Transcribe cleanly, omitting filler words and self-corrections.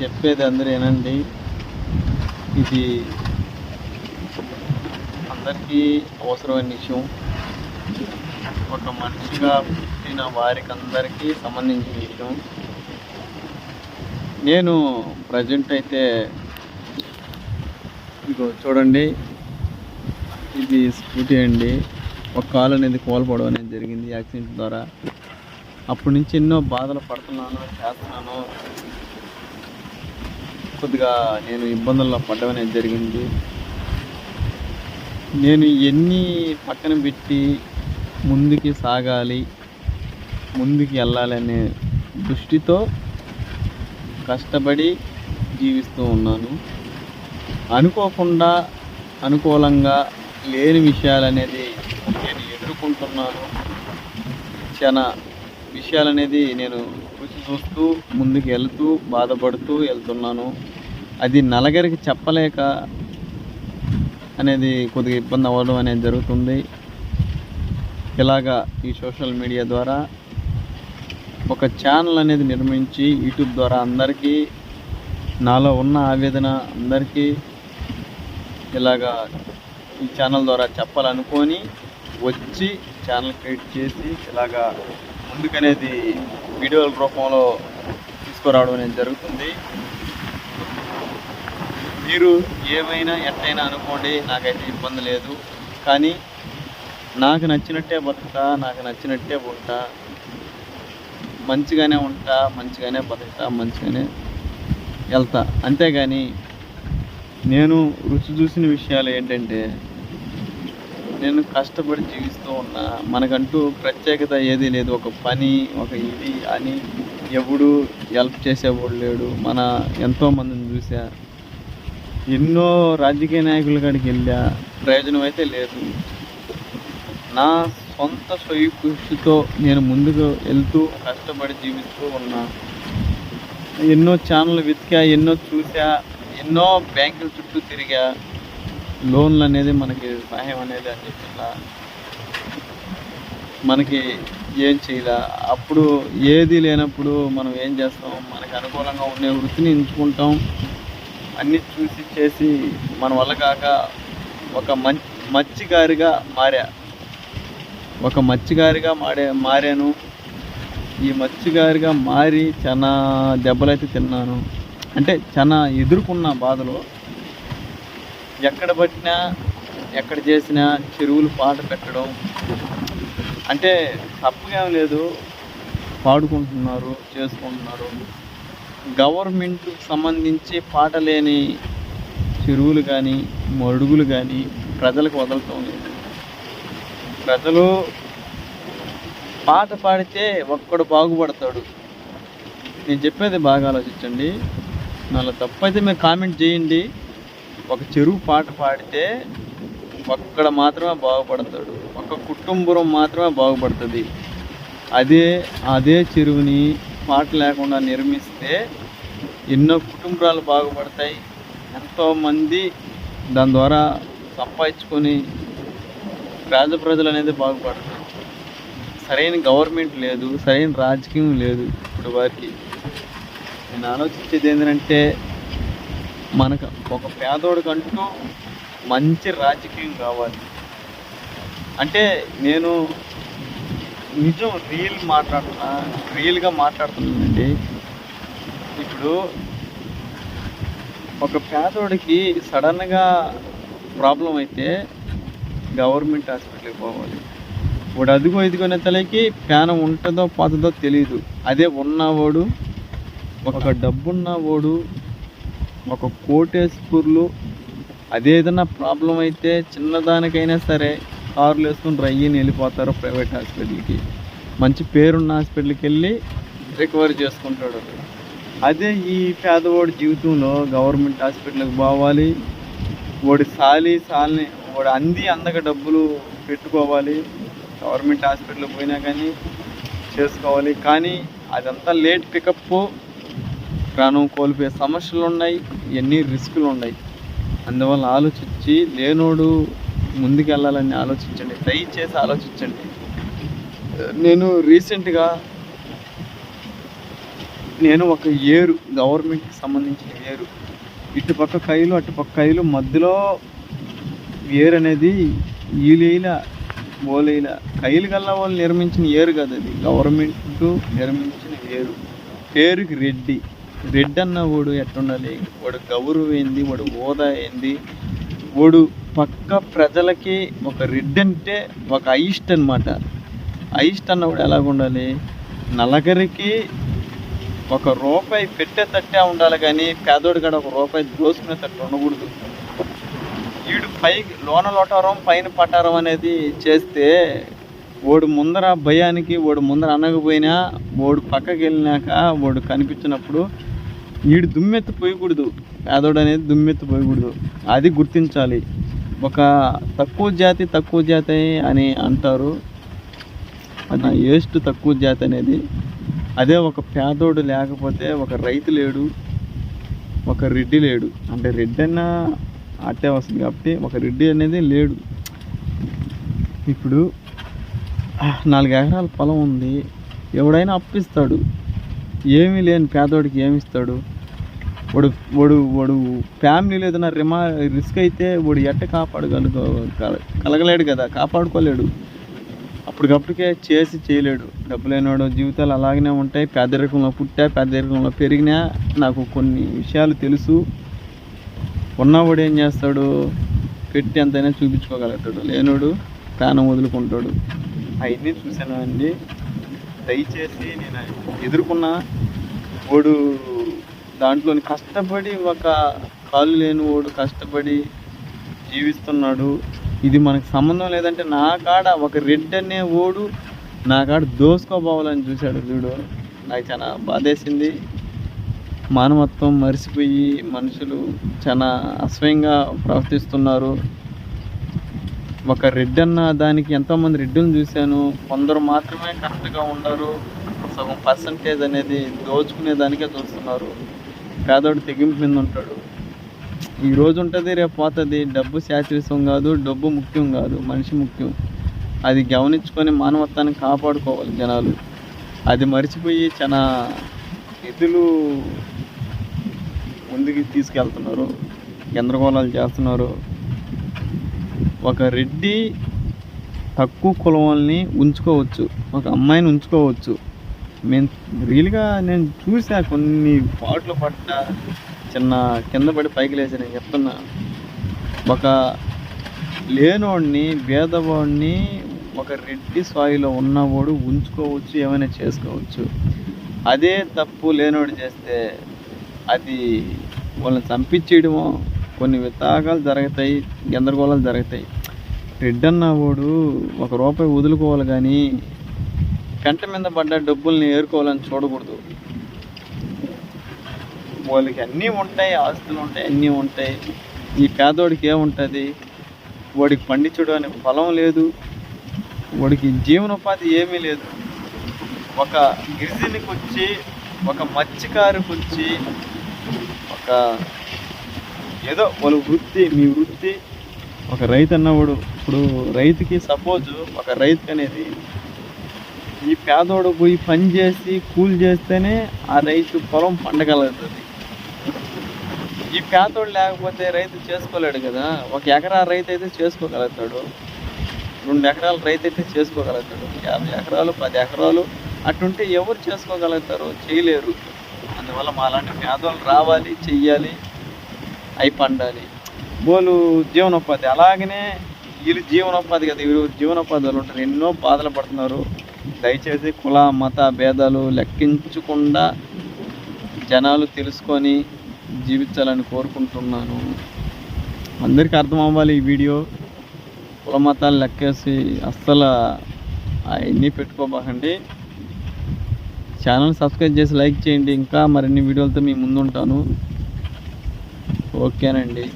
చెప్పేది అందరూ వినండి. ఇది అందరికీ అవసరమైన విషయం. ఒక మనిషిగా పుట్టిన వారికి అందరికీ సంబంధించిన విషయం. నేను ప్రజెంట్ అయితే ఇదిగో చూడండి, ఇది స్కూటీ అండి. ఒక కాలు అనేది కోల్పోవడం అనేది జరిగింది యాక్సిడెంట్ ద్వారా. అప్పటి నుంచి ఎన్నో బాధలు పడుతున్నాను, చేస్తున్నాను. కొద్దిగా నేను ఇబ్బందుల్లో పడడం అనేది జరిగింది. నేను ఎన్ని పక్కన పెట్టి ముందుకి సాగాలి, ముందుకు వెళ్ళాలి అనే దృష్టితో కష్టపడి జీవిస్తూ ఉన్నాను. అనుకోకుండా అనుకూలంగా లేని విషయాలు అనేది నేను ఎదుర్కొంటున్నాను. చాలా విషయాలు అనేది నేను రుచి చూస్తూ ముందుకు వెళ్తూ బాధపడుతూ వెళ్తున్నాను. అది నలుగురికి చెప్పలేక అనేది కొద్దిగా ఇబ్బంది అవ్వడం అనేది జరుగుతుంది. ఇలాగా ఈ సోషల్ మీడియా ద్వారా ఒక ఛానల్ అనేది నిర్మించి యూట్యూబ్ ద్వారా అందరికీ నాలో ఉన్న ఆవేదన అందరికీ ఇలాగా ఈ ఛానల్ ద్వారా చెప్పాలనుకొని వచ్చి ఛానల్ క్రియేట్ చేసి ఇలాగా ముందుకనేది వీడియోల రూపంలో తీసుకురావడం అనేది జరుగుతుంది. మీరు ఏమైనా ఎట్టయినా అనుకోండి, నాకైతే ఇబ్బంది లేదు. కానీ నాకు నచ్చినట్టే బతుకుతా, నాకు నచ్చినట్టే ఉంటా, మంచిగానే ఉంటా, మంచిగానే బతుకుతా, మంచిగానే వెళ్తా. అంతేగాని నేను రుచి చూసిన విషయాలు ఏంటంటే, నేను కష్టపడి జీవిస్తూ ఉన్నా. మనకంటూ ప్రత్యేకత ఏదీ లేదు. ఒక పని, ఒక ఇది అని ఎవడు హెల్ప్ చేసేవాడు లేడు. మన ఎంతోమందిని చూసా, ఎన్నో రాజకీయ నాయకుల కాడికి వెళ్ళా, ప్రయోజనం అయితే లేదు. నా సొంత స్వయం కృషితో నేను ముందుకు వెళ్తూ కష్టపడి జీవిస్తూ ఉన్నా. ఎన్నో ఛానళ్ళు వెతికా, ఎన్నో చూసా, ఎన్నో బ్యాంకుల చుట్టూ తిరిగా. లోన్లు అనేది మనకి సహాయం అనేది అని చెప్పిలా మనకి ఏం చేయాల. అప్పుడు ఏది లేనప్పుడు మనం ఏం చేస్తాం, మనకు అనుకూలంగా ఉండే వృత్తిని ఎంచుకుంటాం. అన్నీ చూసి చేసి మన వల్ల కాక ఒక మత్స్యకారిగా మారాను. ఈ మత్స్యకారిగా మారి చాలా దెబ్బలైతే తిన్నాను. అంటే చాలా ఎదుర్కొన్న బాధలు. ఎక్కడ పట్టినా ఎక్కడ చేసినా చెరువులు పాట పెట్టడం అంటే తప్పుగా లేదు, పాడుకుంటున్నారు, చేసుకుంటున్నారు. గవర్నమెంట్కి సంబంధించి పాట లేని చెరువులు కానీ మడుగులు కానీ ప్రజలకు వదలటం లేదు. ప్రజలు పాట పాడితే ఒక్కడు బాగుపడతాడు. నేను చెప్పేది బాగా ఆలోచించండి. నాలో తప్పు అయితే మీరు కామెంట్ చేయండి. ఒక చెరువు పాట పాడితే ఒక్కడ మాత్రమే బాగుపడతాడు, ఒక కుటుంబం మాత్రమే బాగుపడుతుంది. అదే చెరువుని పాట లేకుండా నిర్మిస్తే ఎన్నో కుటుంబాలు బాగుపడతాయి. ఎంతోమంది దాని ద్వారా సంపాదించుకొని ప్రజలు అనేది బాగుపడతారు. సరైన గవర్నమెంట్ లేదు, సరైన రాజకీయం లేదు ఇప్పుడు వారికి. నేను ఆలోచించేది ఏంటంటే, మనకు ఒక పేదోడికంటూ మంచి రాజకీయం కావాలి. అంటే నేను నిజం రియల్గా మాట్లాడుతున్నానండి. ఇప్పుడు ఒక పేదోడికి సడన్గా ప్రాబ్లం అయితే గవర్నమెంట్ హాస్పిటల్కి పోవాలి. వాడు అదిగో ఇదిగోనే తలకి ప్రాణం ఉంటుందో పోతుందో తెలియదు. అదే ఉన్నవాడు, ఒక డబ్బున్నవాడు, ఒక కోటేశ్వర్లు అదేదన్నా ప్రాబ్లం అయితే చిన్నదానికైనా సరే కార్లు వేసుకుని రయ్యని వెళ్ళిపోతారు ప్రైవేట్ హాస్పిటల్కి. మంచి పేరున్న హాస్పిటల్కి వెళ్ళి రికవరీ చేసుకుంటాడు. అదే ఈ పేదవాడి జీవితంలో గవర్నమెంట్ హాస్పిటల్కి పోవాలి, వాడి వాడు అందక డబ్బులు పెట్టుకోవాలి, గవర్నమెంట్ హాస్పిటల్కి పోయినా కానీ చేసుకోవాలి. కానీ అదంతా లేట్ పికప్, ప్రాణం కోల్పోయే సమస్యలు ఉన్నాయి, ఎన్ని రిస్కులు ఉన్నాయి. అందువల్ల ఆలోచించి లేనోడు ముందుకు వెళ్ళాలని ఆలోచించండి, దయచేసి ఆలోచించండి. నేను రీసెంట్గా నేను ఒక ఏరు, గవర్నమెంట్కి సంబంధించిన ఏరు, ఇటుపక్క కైలు అటుపక్క కైలు మధ్యలో ఏరు అనేది ఈలేల ఓలేల కైలు గల్లా వాళ్ళు నిర్మించిన ఏరు కాదు, అది గవర్నమెంట్ నిర్మించిన ఏరు. పేరుకి రెడ్డి. రెడ్డి అన్న వాడు ఎట్టుండాలి, వాడు గౌరవం ఏంది, వాడు హోదా ఏంది, వాడు పక్క ప్రజలకి ఒక రెడ్డి అంటే ఒక అయిస్ట్ అనమాట. అయిస్ట్ అన్నవాడు ఎలాగుండాలి, నలుగురికి ఒక రూపాయి పెట్టేటట్టే ఉండాలి, కానీ పేదోడు కాడ ఒక రూపాయి దోసుకునేటట్టు ఉండకూడదు. వీడు పైకి లోన లోటారం పైన పటారం అనేది చేస్తే వాడు ముందర భయానికి, వాడు ముందర అనకపోయినా వాడు పక్కకి వెళ్ళినాక వాడు కనిపించినప్పుడు వీడు దుమ్మెత్తి పోయకూడదు, పేదోడు అనేది దుమ్మెత్తి పోయకూడదు. అది గుర్తించాలి. ఒక తక్కువ జాతి అని అంటారు, అది ఏస్ట్ తక్కువ జాతి అనేది. అదే ఒక పేదోడు లేకపోతే ఒక రైతు లేడు, ఒక రెడ్డి లేడు. అంటే రెడ్డి అన్న అట్టే వస్తుంది కాబట్టి ఒక రెడ్డి అనేది లేడు. ఇప్పుడు 4 ఎకరాల పొలం ఉంది, ఎవడైనా అప్పిస్తాడు. ఏమీ లేని పేదోడికి ఏమి ఇస్తాడు? వాడు వాడు వాడు ఫ్యామిలీలో ఏదైనా రిస్క్ అయితే వాడు ఎట్ట కలగలేడు కదా, కాపాడుకోలేడు. అప్పటికప్పటికే చేసి చేయలేడు. డబ్బు లేనివాడు జీవితాలు అలాగనే ఉంటాయి. పేదరికంలో పుట్టా, పేదరికంలో పెరిగినా నాకు కొన్ని విషయాలు తెలుసు. ఉన్నవాడు ఏం చేస్తాడు, పెట్టి ఎంతైనా చూపించుకోగలుగుతాడు, లేనోడు ప్రాణం వదులుకుంటాడు. అవన్నీ చూశాను అండి. దయచేసి నేను ఎదుర్కొన్న వాడు దాంట్లోని కష్టపడి, ఒక కాళ్ళు లేని వాడు కష్టపడి జీవిస్తున్నాడు. ఇది మనకు సంబంధం లేదంటే నా కాడ ఒక రెడ్డి అనే వాడు నా కాడ దోసుకోపోవాలని చూశాడు చూడు. నాకు చాలా బాధేసింది. మానవత్వం మరిచిపోయి మనుషులు చాలా అసహ్యంగా ప్రవర్తిస్తున్నారు. ఒక రెడ్డి అన్న దానికి ఎంతోమంది రెడ్డిని చూశాను, కొందరు మాత్రమే కరెక్ట్గా ఉండరు. సగం పర్సంటేజ్ అనేది దోచుకునే దానికే చూస్తున్నారు. పేదోడు తెగింపు మీద ఉంటాడు. ఈరోజు ఉంటుంది, రేపు పోతుంది. డబ్బు శాశ్వతం కాదు, డబ్బు ముఖ్యం కాదు, మనిషి ముఖ్యం. అది గమనించుకొని మానవత్వాన్ని కాపాడుకోవాలి జనాలు. అది మర్చిపోయి చాలా నిధులు ముందుకు తీసుకెళ్తున్నారు, గందరగోళాలు చేస్తున్నారు. ఒక రెడ్డి తక్కువ కులం వాళ్ళని ఉంచుకోవచ్చు, ఒక అమ్మాయిని ఉంచుకోవచ్చు. నేను చూసా, కొన్ని పాటలు పడ్డ చిన్న కింద పడి పైకి లేచి నేను చెప్తున్నా. ఒక లేనోడిని, భేదవాడిని ఒక రెడ్డి స్థాయిలో ఉన్నవాడు ఉంచుకోవచ్చు, ఏమైనా చేసుకోవచ్చు. అదే తప్పు లేనోడు చేస్తే అది వాళ్ళని చంపించేయడమో, కొన్ని వితాకాలు జరుగుతాయి, గందరగోళాలు జరుగుతాయి. రెడ్డి అన్నవాడు ఒక రూపాయి వదులుకోవాలి, కానీ కంట మీద పడ్డ డబ్బుల్ని ఏరుకోవాలని చూడకూడదు. వాళ్ళకి అన్నీ ఉంటాయి, ఆస్తులు ఉంటాయి, అన్నీ ఉంటాయి. ఈ పేదోడికి ఏముంటుంది? వాడికి పండించడం అనే పొలం లేదు, వాడికి జీవనోపాధి ఏమీ లేదు. ఒక గిరిజనికి వచ్చి, ఒక మత్స్యకారుకి వచ్చి, ఒక ఏదో వాళ్ళ వృత్తి, మీ వృత్తి. ఒక రైతు అన్నవాడు, ఇప్పుడు రైతుకి సపోజ్ ఒక రైతు అనేది ఈ పేదోడు పోయి పని చేసి కూలి చేస్తేనే ఆ రైతు పొలం పండగలుగుతుంది. ఈ పేదోడు లేకపోతే రైతు చేసుకోలేడు కదా. 1 ఎకరా రైతు అయితే చేసుకోగలుగుతాడు, 2 ఎకరాల రైతు అయితే చేసుకోగలుగుతాడు, 50 ఎకరాలు 10 ఎకరాలు అటుంటే ఎవరు చేసుకోగలుగుతారు? చేయలేరు. అందువల్ల మాలాంటి పేదోళ్ళు రావాలి, చెయ్యాలి, అవి పండాలి. వాళ్ళు జీవనోపాధి. అలాగనే వీళ్ళు జీవనోపాధి కదా, వీళ్ళు జీవనోపాధి వాళ్ళు ఉంటారు, ఎన్నో బాధలు పడుతున్నారు. దయచేసి కుల మత భేదాలు లెక్కించకుండా జనాలు తెలుసుకొని జీవించాలని కోరుకుంటున్నాను. అందరికీ అర్థం అవ్వాలి ఈ వీడియో. కుల మతాలు లెక్కేసి అస్సలు అవన్నీ పెట్టుకోబాకండి. ఛానల్ సబ్స్క్రైబ్ చేసి లైక్ చేయండి. ఇంకా మరిన్ని వీడియోలతో మీ ముందు ఉంటాను. ఓకేనండి.